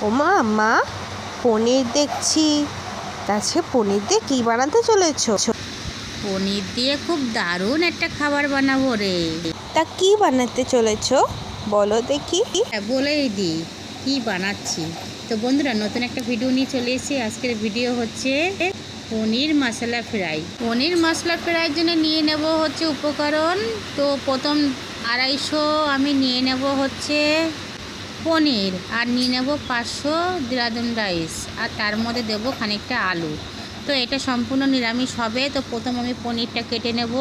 ওমা মা, পনির দেখছি। তাছে পনির দিয়ে কি বানাতে চলেছো? পনির দিয়ে খুব দারুণ একটা খাবার বানাবো রে। তা কি বানাতে চলেছো বলো দেখি। বলেই দিই কি বানাচ্ছি। তো বন্ধুরা, নতুন একটা ভিডিও নিয়ে চলে এসেছি। আজকের ভিডিও হচ্ছে পনির মশলা ফ্রাই। পনির মশলা ফ্রাইয়ের জন্য নিয়ে নেব হচ্ছে উপকরণ। তো প্রথম 250 আমি নিয়ে নেব হচ্ছে পনির, আর নিয়ে নেব 500 দেরাদুন রাইস, আর তার মধ্যে দেবো খানিকটা আলু। তো এটা সম্পূর্ণ নিরামিষ হবে। তো প্রথম আমি পনিরটা কেটে নেব,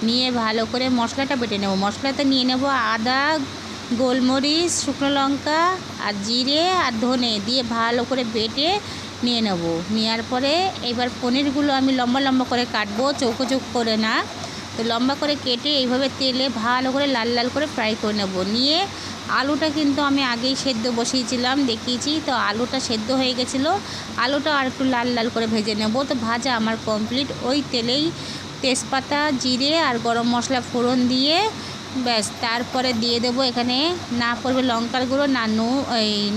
নিয়ে ভালো করে মশলাটা বেটে নেব। মশলাতে নিয়ে নেব আদা, গোলমরিচ, শুকনো লঙ্কা আর জিরে আর ধনে দিয়ে ভালো করে বেটে নিয়ে নেব। নেওয়ার পরে এবার পনিরগুলো আমি লম্বা লম্বা করে কাটবো, চৌকো চৌকো করে না। তো লম্বা করে কেটে এইভাবে তেলে ভালো করে লাল লাল করে ফ্রাই করে নেব। নিয়ে আলুটা কিন্তু আমি আগেই সেদ্ধ বসিয়েছিলাম, দেখিয়েছি। তো আলুটা সেদ্ধ হয়ে গেছিলো, আলুটা আর একটু লাল লাল করে ভেজে নেব। তো ভাজা আমার কমপ্লিট। ওই তেলেই তেজপাতা, জিরে আর গরম মশলা ফোড়ন দিয়ে ব্যাস, তারপরে দিয়ে দেবো এখানে না পড়বে লঙ্কার গুঁড়ো,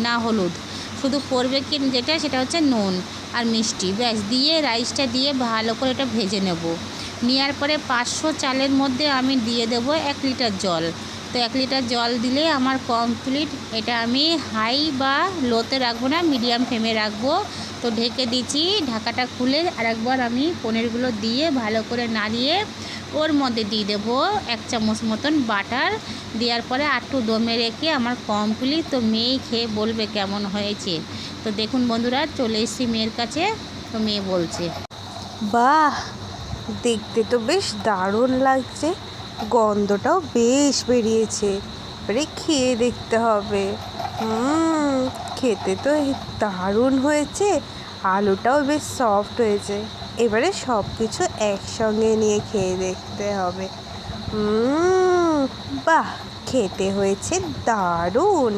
না হলুদ, শুধু পড়বে কি যেটা সেটা হচ্ছে নুন আর মিষ্টি। ব্যাস দিয়ে রাইসটা দিয়ে ভালো করে এটা ভেজে নেব। নেওয়ার পরে 500 চালের মধ্যে আমি দিয়ে দেবো 1 লিটার জল। তো 1 লিটার জল দিলে আমার কমপ্লিট। এটা আমি হাই বা লোতে রাখবো না, মিডিয়াম ফ্লেমে রাখবো। তো ঢেকে দিচ্ছি। ঢাকাটা খুলে আরেকবার আমি পনিরগুলো দিয়ে ভালো করে নাড়িয়ে ওর মধ্যে দিয়ে দেবো 1 চামচ মতন বাটার। দেওয়ার পরে একটু দমে রেখে আমার কমপ্লিট। তো মেয়ে খেয়ে বলবে কেমন হয়েছে। তো দেখুন বন্ধুরা, চলে এসেছি মেয়ের কাছে। তো মেয়ে বলছে, বাহ, দেখতে তো বেশ দারুণ লাগছে, গন্ধটাও বেশ বেরিয়েছে। এবারে খেয়ে দেখতে হবে। খেতে তো দারুণ হয়েছে, আলুটাও বেশ সফট হয়েছে। এবারে সব কিছু একসঙ্গে নিয়ে খেয়ে দেখতে হবে। বাহ, খেতে হয়েছে দারুণ।